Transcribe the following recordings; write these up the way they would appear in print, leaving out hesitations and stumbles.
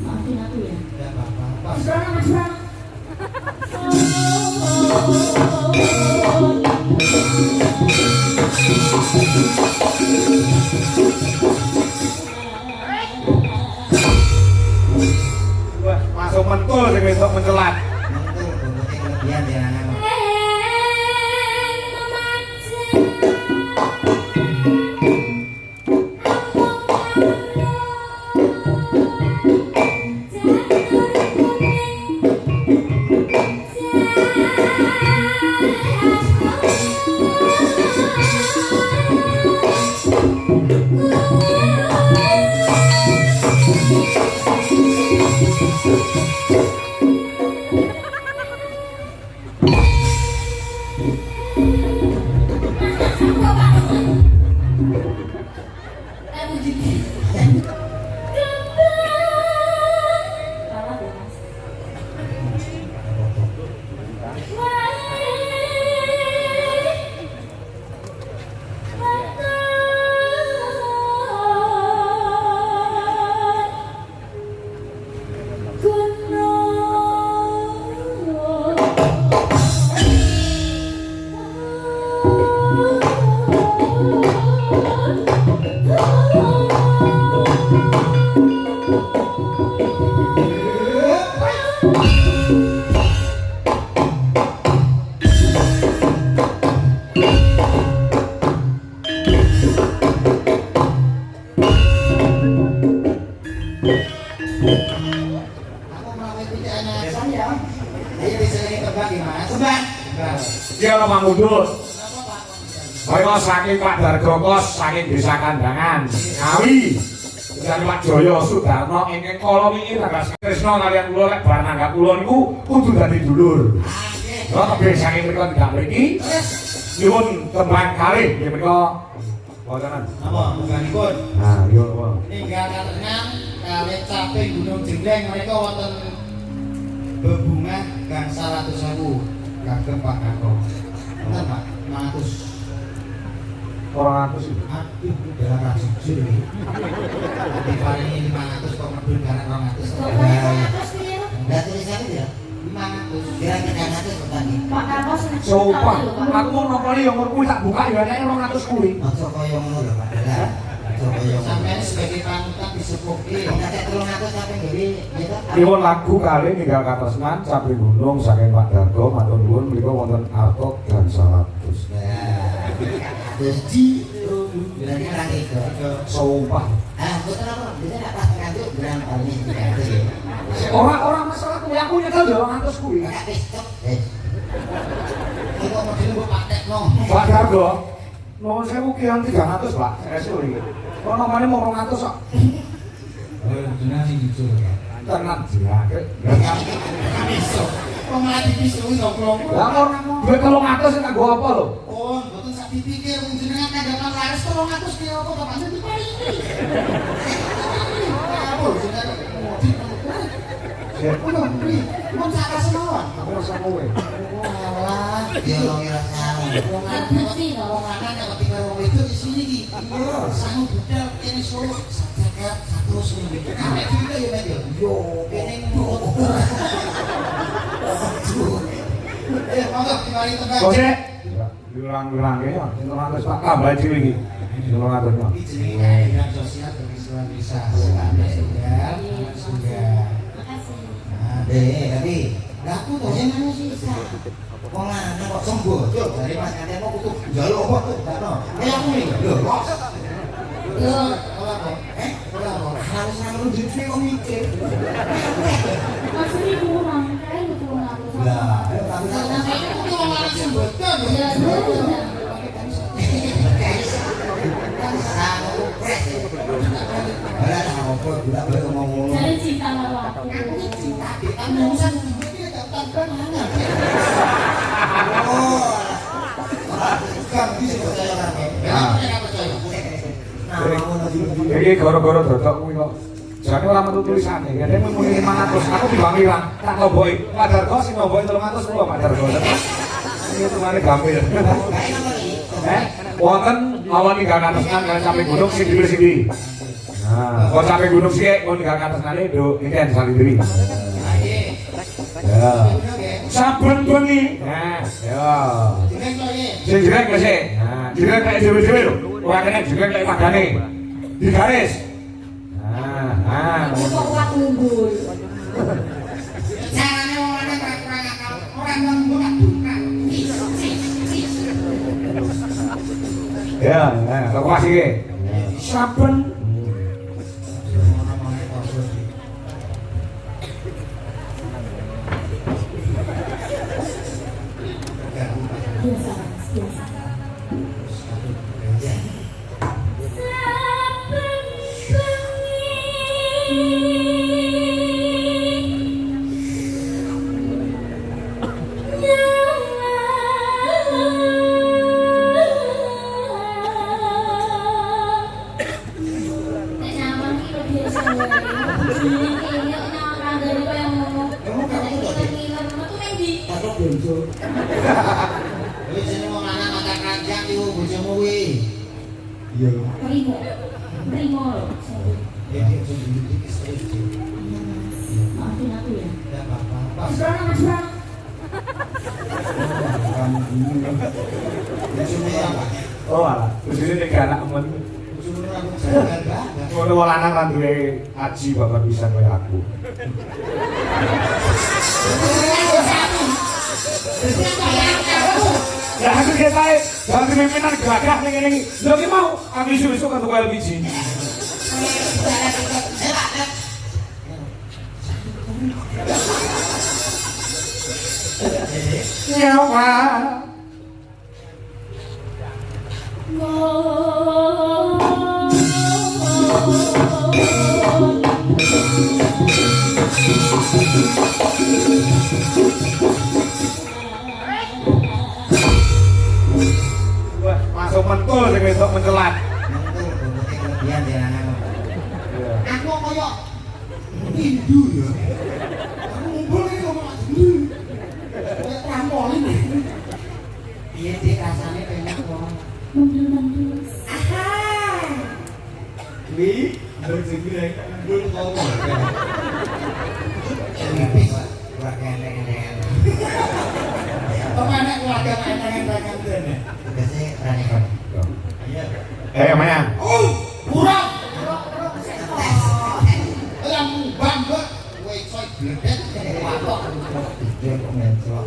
Maafin aku ya. Enggak apa-apa. Wah, masuk mentul sing besok mencelat. Mentul bentuknya kelebihan dia anak. Dia orang mangudut. Kaya saking Pak Dargokos saking Desa Kandangan, Ngawi. Dari Pak Joyo Sudarno ingkang kala wingi tanggal Tresno kalian kula lek barang nanggap kula niku kudu dadi dulur. Lha tebih saking mriku ndak mriki. Nyuwun tembang kalih nggih menika wontenan. Apa bukanipun? Nah, yo apa? Ninggal katenang kalih caping Gunung Jengleng menika wonten bebungah gangsal 100.000 kagem Pak Kako. Bener Pak, 500. 200 itu. Aduh, udah rasis ini. Diparingi 500 kok medun karena 200. Enggak tulisannya ya? 500. Kira 300 petani. Pak Karno Sopan. Aku mau nongkrong yang kuwi tak buka ya nek 200 kuwi. Aja kaya ngono lho Pak. Aja kaya sampeyan sebagai panutan disepuki. Nek 300 sampe ngene ya. Nyuwun lagu kali ninggal katresnan saking gunung saking Pak Dargo matur nuwun menika wonten arta gangsal 100. Jadi berarti orang itu Sopan. betul apa? Bisa nggak pas ngantuk berapa ini? Orang masalah kuwi aku nyekel yo 200 kuwi. Nggak besok. Kalau mau dulu pakai no. Pak Dargo. Nuwun sewu kian 300, Pak. Esuk iki. Kok nomane mau 200 kok. Benar sih jujur ya. Tenan jake. Besok. Kok malah dipisu ngobrol. Lah duit 300 sing kanggo apa lho? Oh, betul sak dipikir jenengan kandhatan laris 300 ki apa kok pancen diparingi. Apa jenengan modif Ya, udah beli, mau cara semawon. aku rasa kowe. Walah, dia lo ngira salah. Wong lanang nek ketika wong itu di sini iki. Iya, sangu budal kene Solo sajagat 100 ribu. Nek kita ya Mas yo. Yo, kene ndut. Monggo dimari tembang. Gosek. Diulang-ulang ya, 200 Pak tambah dhewe iki. 200 Pak. Iki jenenge dinas sosial kemisruan desa. Sudah, sudah. Tapi aku tuh jangan sih wong lanang kok sembuh yo dari Mas Kanten mau kudu njaluk apa tuh Dano kayak aku nih lho los lho ora kok ora kok harus nang rezeki kok mikir Maksudnya kurang, kayak kurang aku. lah tapi itu tuh wong lanang sembuh tuh Ya, betul. kan sangat pres ora apa gula baru ngomong Jadi cinta karo aku. aku cinta kamu usah kan mana? Oh, kan bisa percaya kan? Kenapa percaya? Nah, mau Iki gara-gara dodok kuwi kok. Jane ora metu tulisane, ngene muni 500. Aku timbang ilang, tak tomboki. Pak Dargo sing tomboki 300 kula Pak Dargo. Iki tumane gampil. Wonten lawan 300-an kan sampai gunung sing dipilih sindi. Nah, kok sampai gunung sik kon 300-ane nduk ngene salindri. Ya. Saben bengi. Nah, ya. Sing jelek wis. Nah, jelek kayak dhewe-dhewe lho. Ora kene jelek kayak padane. Di garis. Aku kok kuat unggul. Carane wong lanang kurang akal, ora nunggu tak buka. Ya, kok masih iki. Saben Biasa, biasa. Wis jeneng wong lanang mata keranjang iku bojomu kuwi. Iya. Primo. Primo loh. Ya dia sendiri istri. Maafin aku ya. Ya apa-apa. Sekarang Mas Bang. Bojone apa? oh alah, bojone nek anak men. Bojone rambut jalan banget. Ngono wong lanang kan duwe aji bakal bisa kaya aku. Ya aku ketae, jangan pimpinan gagah ning ngene iki. Lho ki mau aku isu-isu kan tuku LPG. Nyawa. Wah, masuk mentul sing wedok mencelat. Kelebihan dia anak. Aku koyo Hindu ya. Aku ngumpul iki ngomong Hindu. Kayak trampolin. Iya sih rasanya pengen ngomong. Manggil-manggil. Wi, harus segera ngomong ngomong. Ini keluarga enteng-enteng. Kemana keluarga enteng-enteng kene? Biasanya rane kan. Iya. Mayan. Oh, kurang. Yang bangga, kowe iso gledek watok. Dia kok mencok.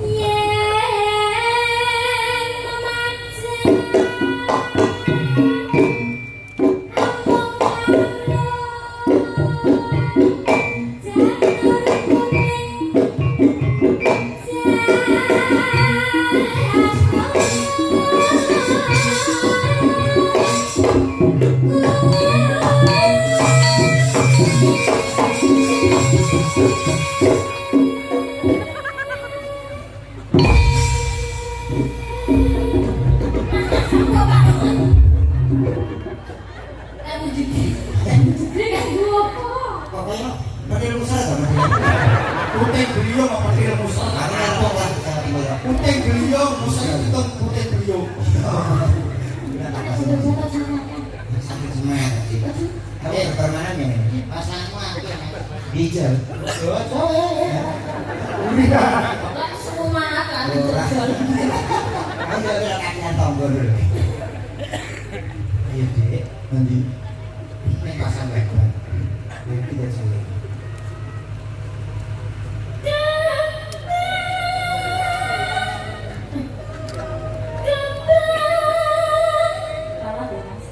Pokoknya pakai rusa sama dia. Putih beliau mau pakai rusa. Ada apa lah? Putih beliau, rusa itu putih beliau. Sudah jatuh sama kan? Sakit semangat. Tapi permanen ya. Pasangmu aku hijau. Oh ya. Enggak semangat kan? Ayo udah kakian tombol dulu. Ayo dek, nanti ini pasang background. Ini kita coba. Kalah ya Mas.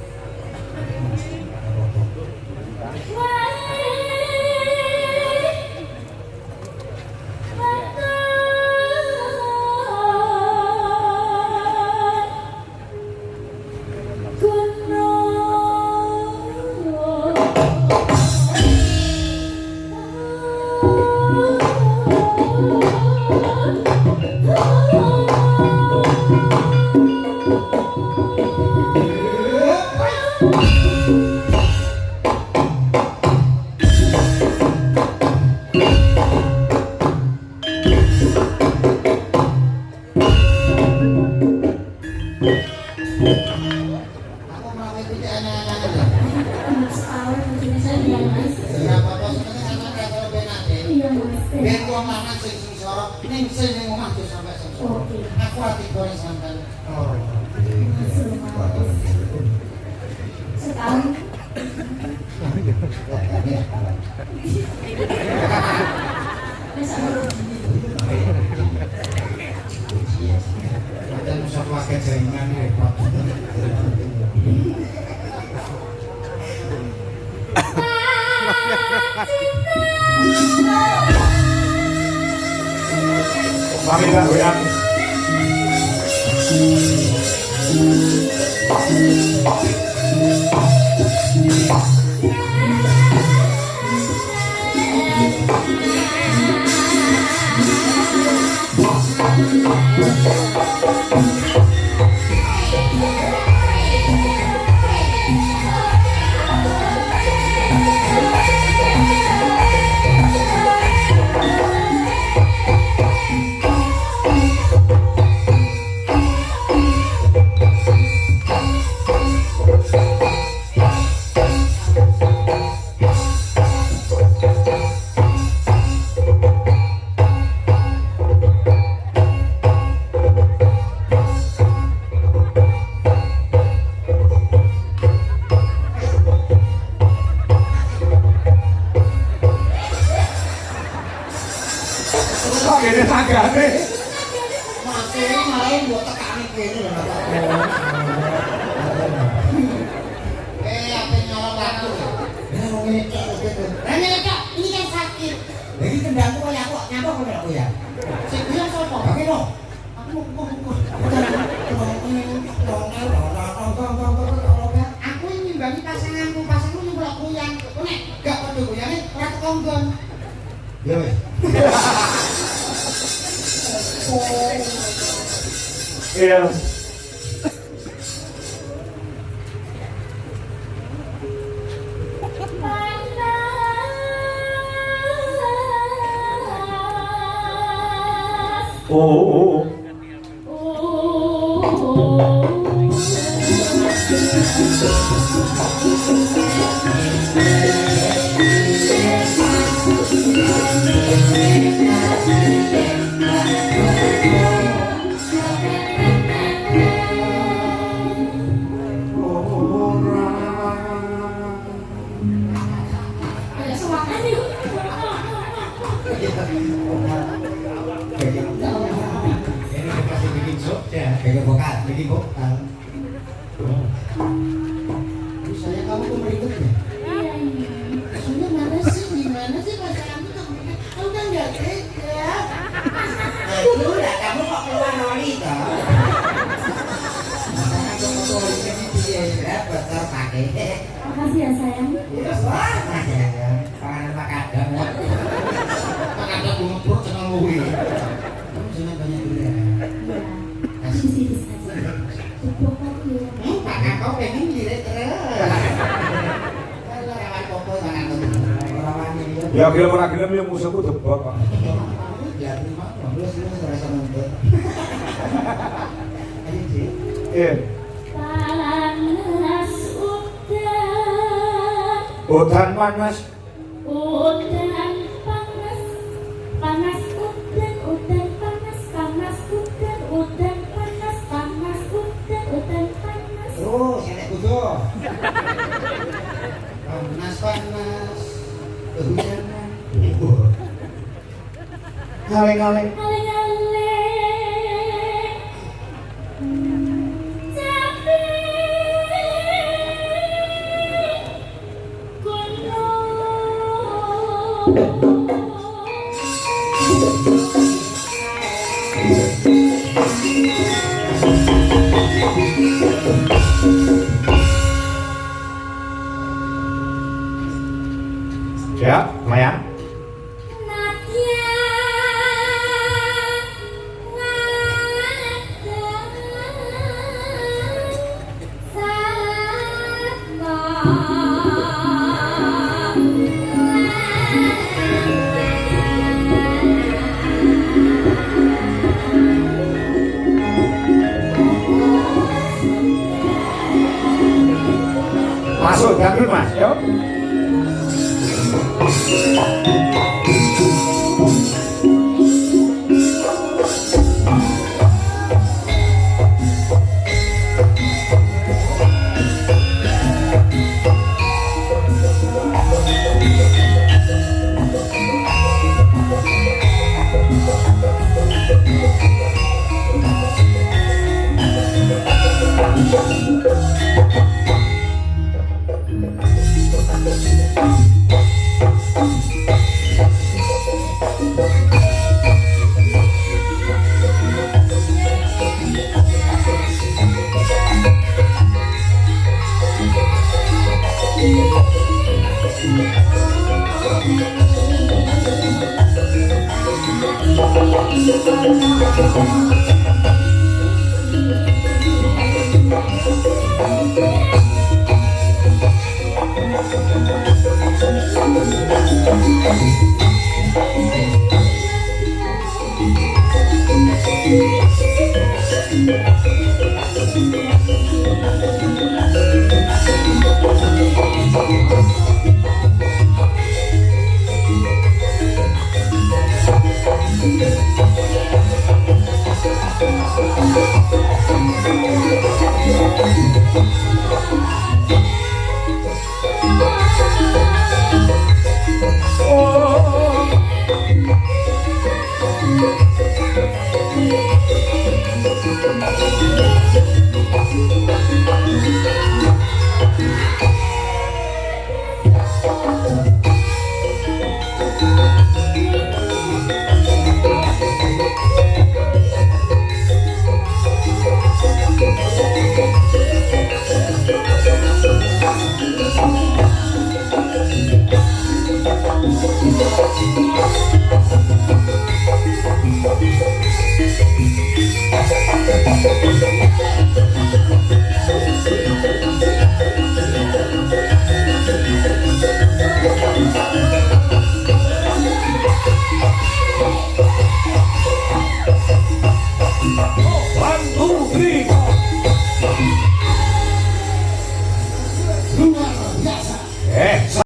Gunung Ini anak-anak. Setahun mungkin saya bilang mas. Ya apa-apa sebenarnya sama kayak kalau benate. Iya mas. Biar wong lanang sing sorok ning sing omah tuh sampai sing sorok. Oke. Aku ati goreng sampean. Oh. Masuk mas. Setahun. Dan bisa pakai jaringan repot. Kami tak goyang. Kok ini tanggane? Masih malah buat tekanin kene lho. Apa nyolong aku? Ya wong ini gitu. Lah nek ini kan sakit. Lagi kendangku kaya aku nyapa kok aku ya. Sing bilang sapa? Oke no. Aku aku ini ngimbangi pasanganku, pasangku nyumpul kuyang. Kok nek gak padha kuyange ora tekonggon. Ya wis. Iya. Oh. Ada semangat nih. Ini dikasih bikin sok ya, bikin vokal, bikin vokal. Saya kamu kok meribut ya? Iya ini. Sudah mana sih, gimana sih pasanganmu kamu kan nggak tega. Itu lah kamu kok keluar noli toh? Pasangan kamu kok ini dia berapa terpakai? Makasih ya sayang. Wah, panganan Pak Kadam ya. Pak Kadam ngumpul senang ngui. Kamu senang banyak durian. Iya. Di sini saja. Cukup aku ya. Pak Kakak pengen diri terus. Kalau rawan popo tangan tuh. Rawan ini. Ya gelem ora gelem ya musuhku debak kok. Ya terima. Terus terasa nuntut. Ayo sih. Iya. Panas udan. Udan panas. Udan panas. Panas udan. Udan panas. Panas udan. Udan panas. Panas udan. Udan panas. Terus enek kudu. Panas kehujanan. Kaleng-kaleng. Aleng-aleng. Tapi Ya, lumayan. Nadia Sabah Masuk dangdut Mas, yuk.